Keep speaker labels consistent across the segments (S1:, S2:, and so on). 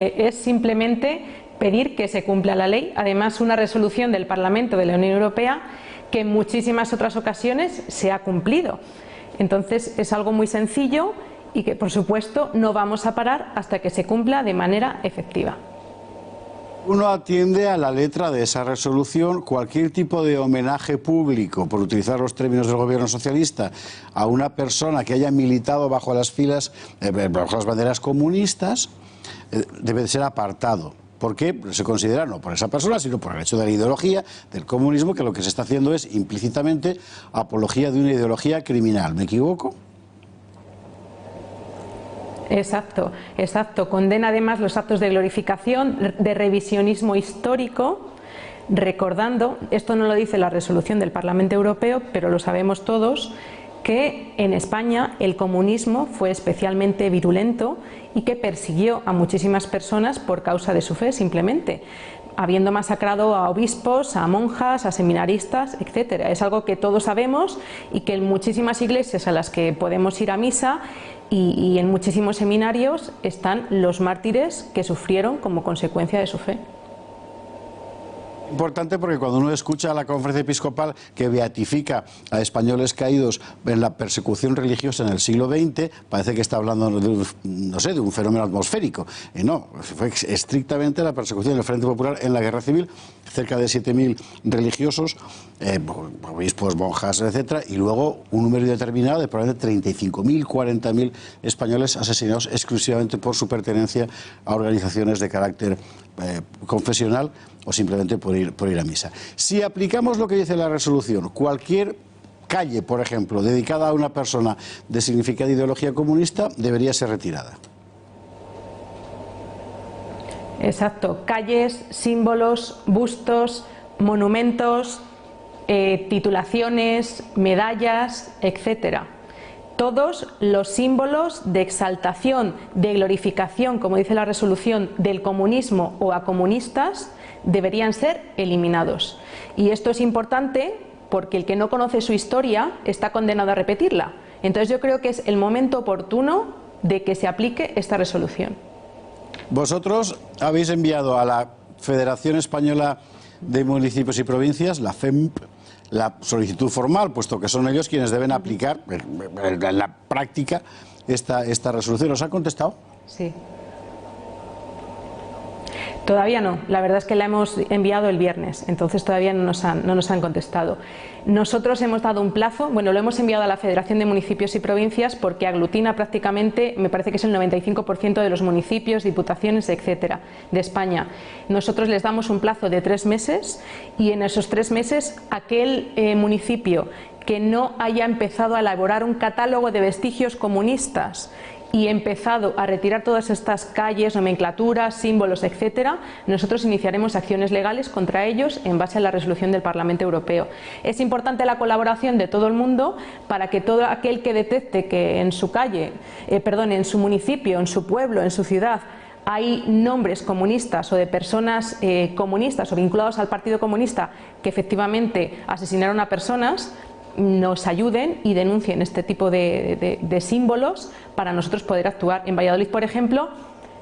S1: Es simplemente pedir que se cumpla la ley. Además, una resolución del Parlamento de la Unión Europea que en muchísimas otras ocasiones se ha cumplido. Entonces, es algo muy sencillo y que, por supuesto, no vamos a parar hasta que se cumpla de manera efectiva.
S2: Uno atiende a la letra de esa resolución. Cualquier tipo de homenaje público, por utilizar los términos del gobierno socialista, a una persona que haya militado bajo las filas, bajo las banderas comunistas, debe de ser apartado. ¿Por qué? Se considera no por esa persona, sino por el hecho de la ideología del comunismo, que lo que se está haciendo es implícitamente apología de una ideología criminal. ¿Me equivoco?
S1: Exacto, exacto. Condena además los actos de glorificación, de revisionismo histórico, recordando, esto no lo dice la resolución del Parlamento Europeo, pero lo sabemos todos, que en España el comunismo fue especialmente virulento y que persiguió a muchísimas personas por causa de su fe, simplemente, habiendo masacrado a obispos, a monjas, a seminaristas, etcétera. Es algo que todos sabemos y que en muchísimas iglesias a las que podemos ir a misa y en muchísimos seminarios están los mártires que sufrieron como consecuencia de su fe.
S2: Importante, porque cuando uno escucha a la Conferencia Episcopal que beatifica a españoles caídos en la persecución religiosa en el siglo XX, parece que está hablando de un, no sé, de un fenómeno atmosférico. Y no, fue estrictamente la persecución del Frente Popular en la Guerra Civil, cerca de 7.000 religiosos, obispos, monjas, etcétera, y luego un número determinado de probablemente 35.000, 40.000 españoles asesinados exclusivamente por su pertenencia a organizaciones de carácter confesional o simplemente por ir a misa. Si aplicamos lo que dice la resolución, cualquier calle, por ejemplo, dedicada a una persona de significada ideología comunista, debería ser retirada.
S1: Exacto, calles, símbolos, bustos, monumentos, titulaciones, medallas, etcétera. Todos los símbolos de exaltación, de glorificación, como dice la resolución, del comunismo o a comunistas, deberían ser eliminados. Y esto es importante porque el que no conoce su historia está condenado a repetirla. Entonces yo creo que es el momento oportuno de que se aplique esta resolución.
S2: Vosotros habéis enviado a la Federación Española de Municipios y Provincias, la FEMP, la solicitud formal, puesto que son ellos quienes deben aplicar en la práctica esta resolución. ¿Os han contestado?
S1: Sí. Todavía no, la verdad es que la hemos enviado el viernes, entonces todavía no nos han contestado. Nosotros hemos dado un plazo, bueno, lo hemos enviado a la Federación de Municipios y Provincias porque aglutina prácticamente, me parece que es el 95% de los municipios, diputaciones, etcétera, de España. Nosotros les damos un plazo de 3 meses y en esos 3 meses aquel municipio que no haya empezado a elaborar un catálogo de vestigios comunistas y empezado a retirar todas estas calles, nomenclaturas, símbolos, etcétera, nosotros iniciaremos acciones legales contra ellos en base a la resolución del Parlamento Europeo. Es importante la colaboración de todo el mundo para que todo aquel que detecte que en su calle, en su municipio, en su pueblo, en su ciudad, hay nombres comunistas o de personas comunistas o vinculados al Partido Comunista que efectivamente asesinaron a personas, nos ayuden y denuncien este tipo de símbolos para nosotros poder actuar. En Valladolid, por ejemplo,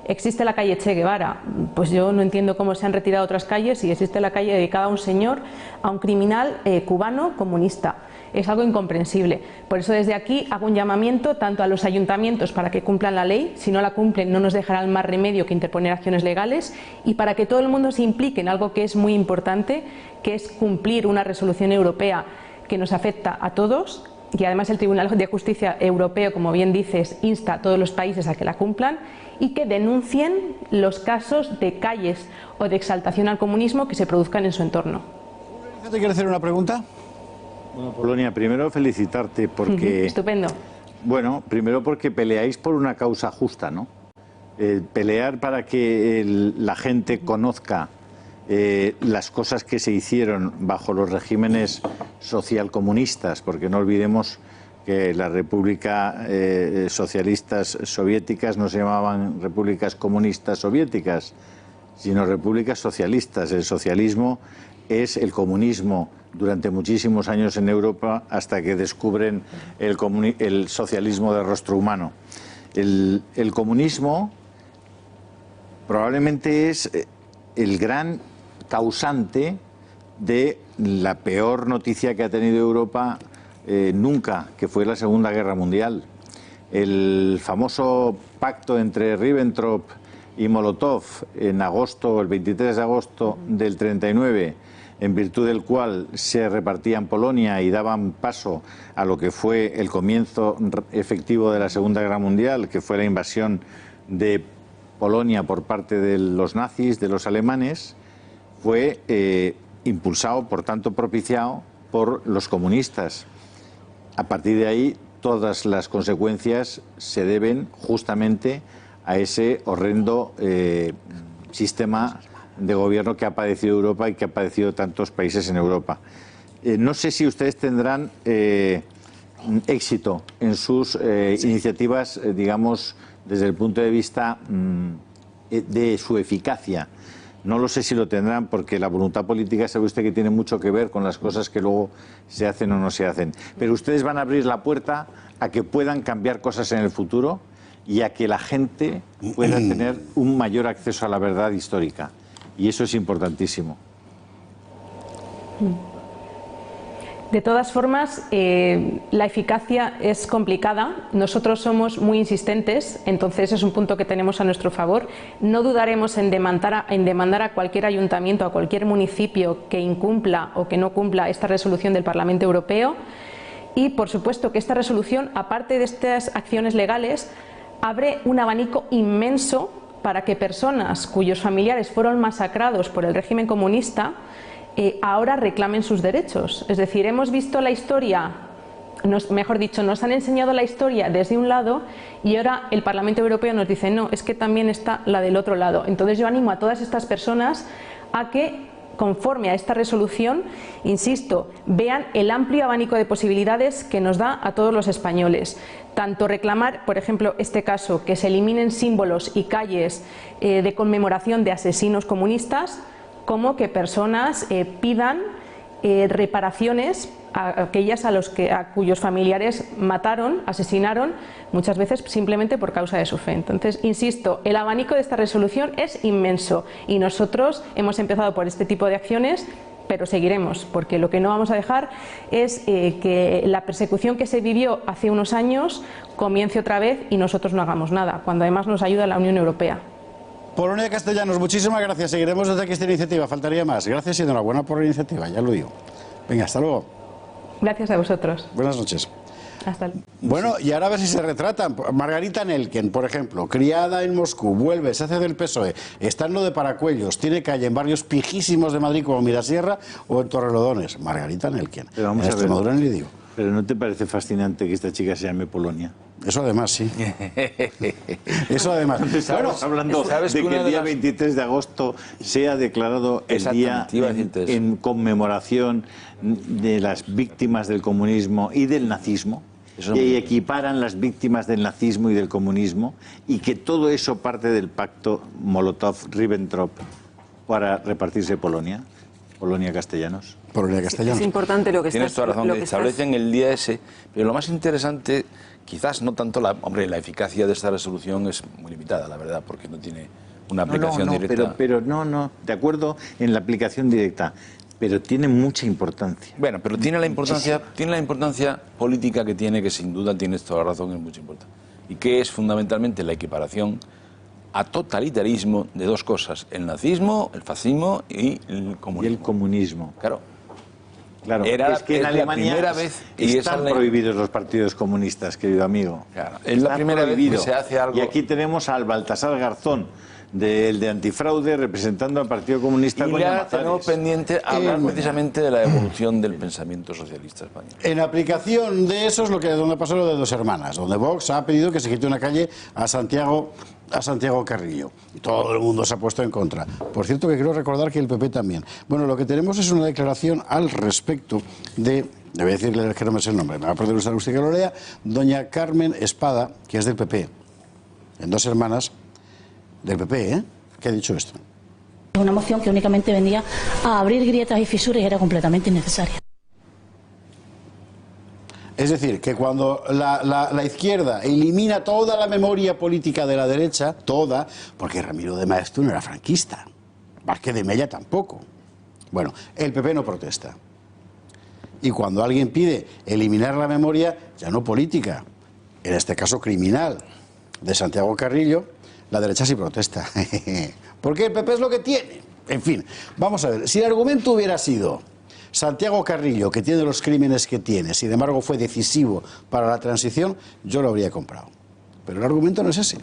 S1: existe la calle Che Guevara. Pues yo no entiendo cómo se han retirado otras calles y existe la calle dedicada a un señor, a un criminal cubano comunista. Es algo incomprensible. Por eso desde aquí hago un llamamiento tanto a los ayuntamientos para que cumplan la ley, si no la cumplen no nos dejarán más remedio que interponer acciones legales, y para que todo el mundo se implique en algo que es muy importante, que es cumplir una resolución europea que nos afecta a todos, y además el Tribunal de Justicia Europeo, como bien dices, insta a todos los países a que la cumplan y que denuncien los casos de calles o de exaltación al comunismo que se produzcan en su entorno.
S2: ¿Te quiere hacer una pregunta?
S3: Bueno, Polonia, primero felicitarte porque...
S1: Estupendo.
S3: Bueno, primero porque peleáis por una causa justa, ¿no? Pelear para que la gente conozca las cosas que se hicieron bajo los regímenes socialcomunistas, porque no olvidemos que las repúblicas socialistas soviéticas no se llamaban repúblicas comunistas soviéticas, sino repúblicas socialistas. El socialismo es el comunismo durante muchísimos años en Europa hasta que descubren el socialismo de rostro humano. El comunismo probablemente es el gran causante de la peor noticia que ha tenido Europa nunca, que fue la Segunda Guerra Mundial. El famoso pacto entre Ribbentrop y Molotov en agosto, el 23 de agosto del 39, en virtud del cual se repartían Polonia y daban paso a lo que fue el comienzo efectivo de la Segunda Guerra Mundial, que fue la invasión de Polonia por parte de los nazis, de los alemanes, fue impulsado, por tanto propiciado por los comunistas. A partir de ahí, todas las consecuencias se deben justamente a ese horrendo sistema de gobierno que ha padecido Europa y que ha padecido tantos países en Europa. No sé si ustedes tendrán éxito en sus iniciativas, digamos, desde el punto de vista de su eficacia. No lo sé si lo tendrán, porque la voluntad política sabe usted que tiene mucho que ver con las cosas que luego se hacen o no se hacen. Pero ustedes van a abrir la puerta a que puedan cambiar cosas en el futuro y a que la gente pueda tener un mayor acceso a la verdad histórica. Y eso es importantísimo.
S1: De todas formas, la eficacia es complicada. Nosotros somos muy insistentes, entonces es un punto que tenemos a nuestro favor. No dudaremos en demandar a cualquier ayuntamiento, a cualquier municipio que incumpla o que no cumpla esta resolución del Parlamento Europeo. Y, por supuesto, que esta resolución, aparte de estas acciones legales, abre un abanico inmenso para que personas cuyos familiares fueron masacrados por el régimen comunista ahora reclamen sus derechos. Es decir, hemos visto la historia, mejor dicho, nos han enseñado la historia desde un lado y ahora el Parlamento Europeo nos dice no, es que también está la del otro lado. Entonces yo animo a todas estas personas a que, conforme a esta resolución, insisto, vean el amplio abanico de posibilidades que nos da a todos los españoles. Tanto reclamar, por ejemplo, este caso, que se eliminen símbolos y calles de conmemoración de asesinos comunistas, como que personas pidan reparaciones a aquellas a cuyos familiares mataron, asesinaron, muchas veces simplemente por causa de su fe. Entonces, insisto, el abanico de esta resolución es inmenso y nosotros hemos empezado por este tipo de acciones, pero seguiremos, porque lo que no vamos a dejar es que la persecución que se vivió hace unos años comience otra vez y nosotros no hagamos nada, cuando además nos ayuda la Unión Europea.
S2: Polonia Castellanos, muchísimas gracias. Seguiremos desde aquí esta iniciativa, faltaría más. Gracias y enhorabuena por la iniciativa, ya lo digo. Venga, hasta luego.
S1: Gracias a vosotros.
S2: Buenas noches.
S1: Hasta luego.
S2: Bueno, y ahora a ver si se retratan. Margarita Nelken, por ejemplo, criada en Moscú, vuelve, se hace del PSOE, está en lo de Paracuellos, tiene calle en barrios pijísimos de Madrid como Mirasierra o en Torrelodones. Margarita Nelken.
S3: Pero vamos
S2: en
S3: a ver.
S2: Extremadura ni le digo.
S3: ¿Pero no te parece fascinante que esta chica se llame Polonia?
S2: Eso además, sí. Eso además.
S3: Bueno, hablando de que el día 23 de agosto sea declarado el día en conmemoración de las víctimas del comunismo y del nazismo, y equiparan las víctimas del nazismo y del comunismo, y que todo eso parte del pacto Molotov-Ribbentrop para repartirse Polonia. Polonia Castellanos.
S2: Polonia Castellanos.
S4: Es importante lo que
S5: Tienes toda razón, que establecen el día ese, pero lo más interesante, quizás no tanto la eficacia de esta resolución es muy limitada, la verdad, porque no tiene una aplicación directa.
S3: Pero no, de acuerdo en la aplicación directa, pero tiene mucha importancia.
S5: Bueno, pero tiene la importancia política que tiene, que sin duda tienes toda la razón, es mucho importante. Y que es fundamentalmente la equiparación a totalitarismo de dos cosas: el nazismo, el fascismo y el comunismo.
S3: Y el comunismo.
S5: Claro.
S3: Claro,
S5: es que en Alemania
S3: están prohibidos los partidos comunistas, querido amigo.
S5: Claro, es la primera vez que se hace algo.
S3: Y aquí tenemos al Baltasar Garzón, de antifraude, representando al Partido Comunista.
S5: Y ya tenemos pendiente hablar precisamente de la evolución del pensamiento socialista español.
S2: En aplicación de eso es donde pasó lo de Dos Hermanas, donde Vox ha pedido que se quite una calle a Santiago Carrillo. Y todo el mundo se ha puesto en contra. Por cierto, que quiero recordar que el PP también. Bueno, lo que tenemos es una declaración al respecto de... Le voy a decirle que no me sé el nombre, me va a poder usted que lo lea. Doña Carmen Espada, que es del PP, en Dos Hermanas, del PP, ¿eh? ¿Qué ha dicho esto?
S6: Una moción que únicamente venía a abrir grietas y fisuras y era completamente innecesaria.
S2: Es decir, que cuando la izquierda elimina toda la memoria política de la derecha, toda, porque Ramiro de Maeztu no era franquista, Vázquez de Mella tampoco. Bueno, el PP no protesta. Y cuando alguien pide eliminar la memoria, ya no política, en este caso criminal, de Santiago Carrillo, la derecha sí protesta. Porque el PP es lo que tiene. En fin, vamos a ver, si el argumento hubiera sido Santiago Carrillo, que tiene los crímenes que tiene, sin embargo fue decisivo para la transición, yo lo habría comprado. Pero el argumento no es ese.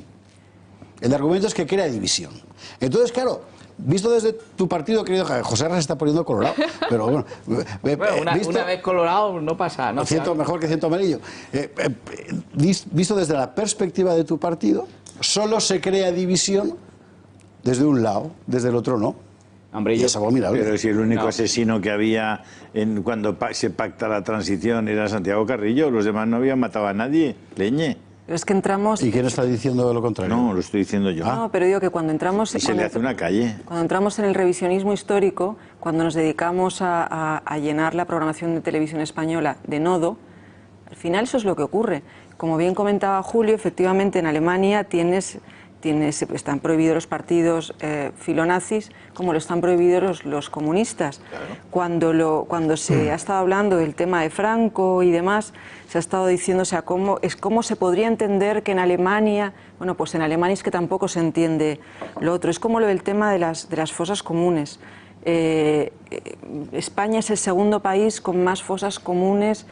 S2: El argumento es que crea división. Entonces, claro, visto desde tu partido, querido José Arras, se está poniendo colorado, pero bueno,
S4: una vez colorado no pasa, ¿no?
S2: Ciento mejor que ciento amarillo. Visto desde la perspectiva de tu partido, solo se crea división desde un lado, desde el otro no.
S4: Hombre,
S2: y es abominable.
S3: Pero si el único asesino que había cuando se pacta la transición era Santiago Carrillo, los demás no habían matado a nadie, leñe.
S7: Pero es que entramos...
S2: ¿Y quién está diciendo lo contrario?
S3: No, lo estoy diciendo yo.
S7: No, pero digo que cuando entramos...
S3: Y se le hace una calle.
S7: Cuando entramos en el revisionismo histórico, cuando nos dedicamos a llenar la programación de televisión española de nodo, al final eso es lo que ocurre. Como bien comentaba Julio, efectivamente en Alemania están prohibidos los partidos filonazis, como lo están prohibidos los comunistas. Claro. Cuando se ha estado hablando del tema de Franco y demás, se ha estado diciendo, o sea, cómo se podría entender que en Alemania, bueno, pues en Alemania es que tampoco se entiende lo otro. Es como lo del tema de las fosas comunes. España es el segundo país con más fosas comunes,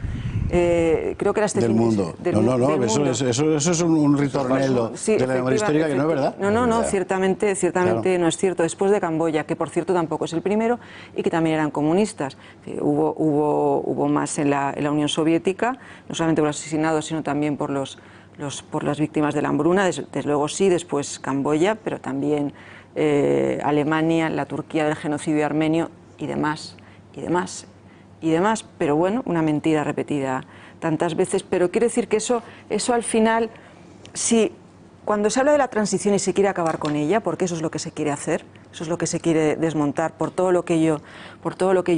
S7: creo que las
S2: del mundo. Eso es un ritornelo de la memoria histórica que no es verdad.
S7: No, ciertamente claro. No es cierto. Después de Camboya, que por cierto tampoco es el primero y que también eran comunistas. Hubo más en la Unión Soviética, no solamente por los asesinados, sino también por las víctimas de la hambruna. Desde luego sí, después Camboya, pero también Alemania, la Turquía del genocidio armenio y demás. Pero bueno, una mentira repetida tantas veces. Pero quiero decir que eso al final, si cuando se habla de la transición y se quiere acabar con ella, porque eso es lo que se quiere hacer, eso es lo que se quiere desmontar por todo lo que ello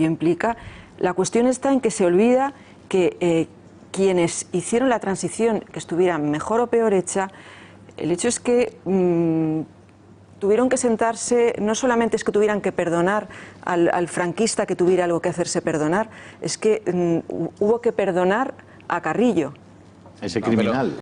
S7: implica, la cuestión está en que se olvida que quienes hicieron la transición, que estuviera mejor o peor hecha, el hecho es que tuvieron que sentarse, no solamente es que tuvieran que perdonar al franquista que tuviera algo que hacerse perdonar, es que hubo que perdonar a Carrillo.
S3: Ese criminal.